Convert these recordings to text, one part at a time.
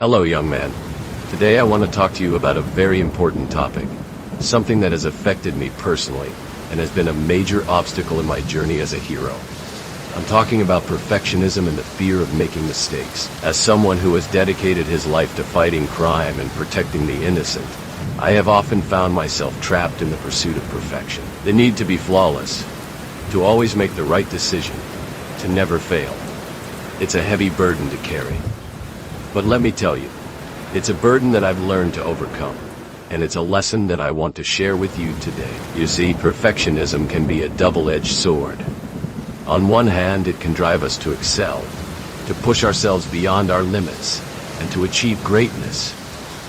Hello, young man. Today I want to talk to you about a very important topic, something that has affected me personally and has been a major obstacle in my journey as a hero. I'm talking about perfectionism and the fear of making mistakes. As someone who has dedicated his life to fighting crime and protecting the innocent, I have often found myself trapped in the pursuit of perfection. The need to be flawless, to always make the right decision, to never fail. It's a heavy burden to carry. But let me tell you, it's a burden that I've learned to overcome, and it's a lesson that I want to share with you today. You see, perfectionism can be a double-edged sword. On one hand, it can drive us to excel, to push ourselves beyond our limits, and to achieve greatness.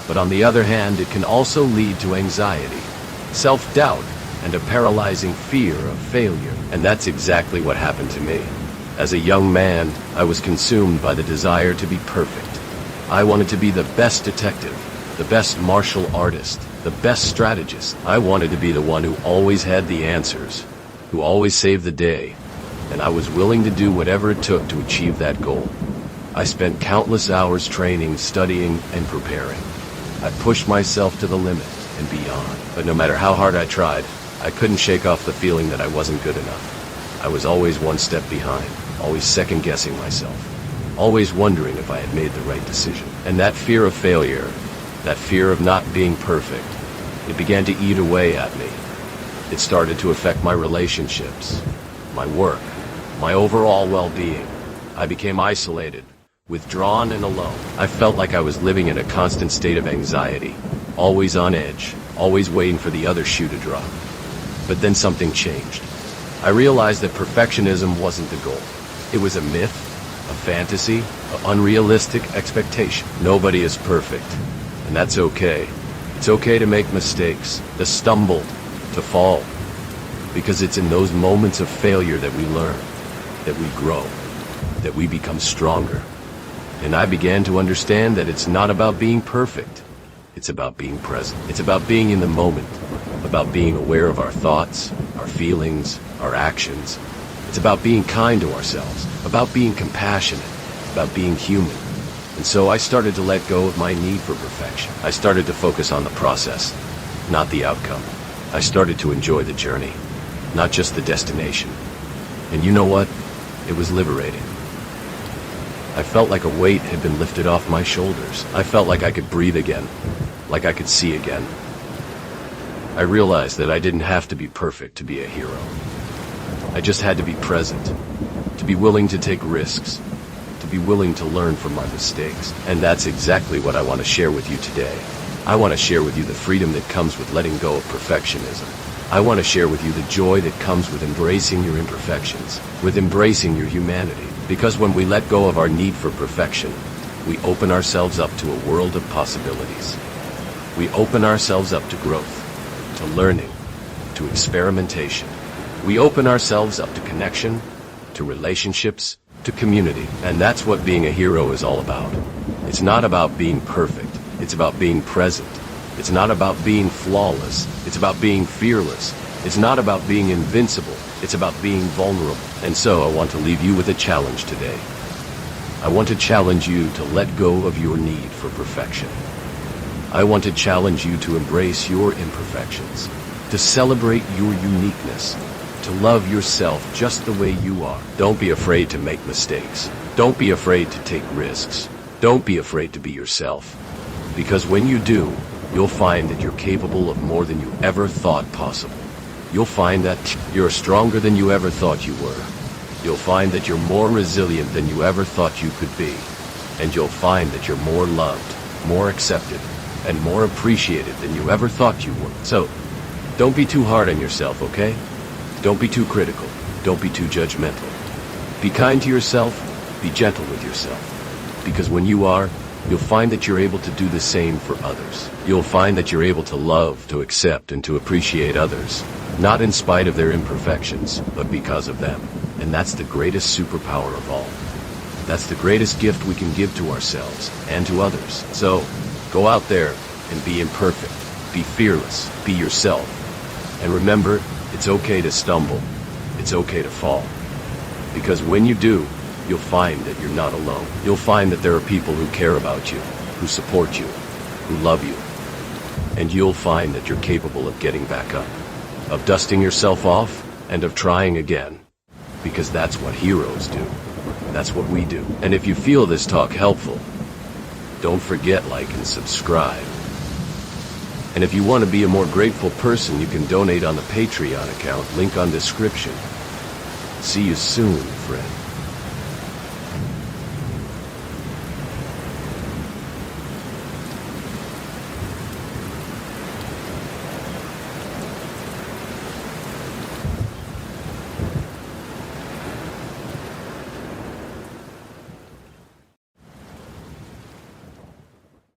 But on the other hand, it can also lead to anxiety, self-doubt, and a paralyzing fear of failure. And that's exactly what happened to me. As a young man, I was consumed by the desire to be perfect. I wanted to be the best detective, the best martial artist, the best strategist. I wanted to be the one who always had the answers, who always saved the day, and I was willing to do whatever it took to achieve that goal. I spent countless hours training, studying, and preparing. I pushed myself to the limit and beyond. But no matter how hard I tried, I couldn't shake off the feeling that I wasn't good enough. I was always one step behind, always second-guessing myself, always wondering if I had made the right decision. And that fear of failure, that fear of not being perfect, it began to eat away at me. It started to affect my relationships, my work, my overall well-being. I became isolated, withdrawn and alone. I felt like I was living in a constant state of anxiety, always on edge, always waiting for the other shoe to drop. But then something changed. I realized that perfectionism wasn't the goal. It was a myth, a fantasy, an unrealistic expectation. Nobody is perfect, and that's okay. It's okay to make mistakes, to stumble, to fall, because it's in those moments of failure that we learn, that we grow, that we become stronger. And I began to understand that it's not about being perfect. It's about being present. It's about being in the moment, about being aware of our thoughts, our feelings, our actions. It's about being kind to ourselves, about being compassionate, about being human. And so I started to let go of my need for perfection. I started to focus on the process, not the outcome. I started to enjoy the journey, not just the destination. And you know what? It was liberating. I felt like a weight had been lifted off my shoulders. I felt like I could breathe again, like I could see again. I realized that I didn't have to be perfect to be a hero. I just had to be present, to be willing to take risks, to be willing to learn from my mistakes. And that's exactly what I want to share with you today. I want to share with you the freedom that comes with letting go of perfectionism. I want to share with you the joy that comes with embracing your imperfections, with embracing your humanity. Because when we let go of our need for perfection, we open ourselves up to a world of possibilities. We open ourselves up to growth, to learning, to experimentation. We open ourselves up to connection, to relationships, to community. And that's what being a hero is all about. It's not about being perfect. It's about being present. It's not about being flawless. It's about being fearless. It's not about being invincible. It's about being vulnerable. And so I want to leave you with a challenge today. I want to challenge you to let go of your need for perfection. I want to challenge you to embrace your imperfections, to celebrate your uniqueness, to love yourself just the way you are. Don't be afraid to make mistakes. Don't be afraid to take risks. Don't be afraid to be yourself. Because when you do, you'll find that you're capable of more than you ever thought possible. You'll find that you're stronger than you ever thought you were. You'll find that you're more resilient than you ever thought you could be. And you'll find that you're more loved, more accepted, and more appreciated than you ever thought you were. So, don't be too hard on yourself, okay? Don't be too critical. Don't be too judgmental. Be kind to yourself. Be gentle with yourself. Because when you are, you'll find that you're able to do the same for others. You'll find that you're able to love, to accept, and to appreciate others, not in spite of their imperfections, but because of them. And that's the greatest superpower of all. That's the greatest gift we can give to ourselves and to others. So, go out there and be imperfect. Be fearless. Be yourself. And remember, it's okay to stumble. It's okay to fall. Because when you do, you'll find that you're not alone. You'll find that there are people who care about you, who support you, who love you. And you'll find that you're capable of getting back up, of dusting yourself off, and of trying again. Because that's what heroes do. That's what we do. And if you feel this talk helpful, don't forget like and subscribe. And if you want to be a more grateful person, you can donate on the Patreon account, link on description. See you soon, friend.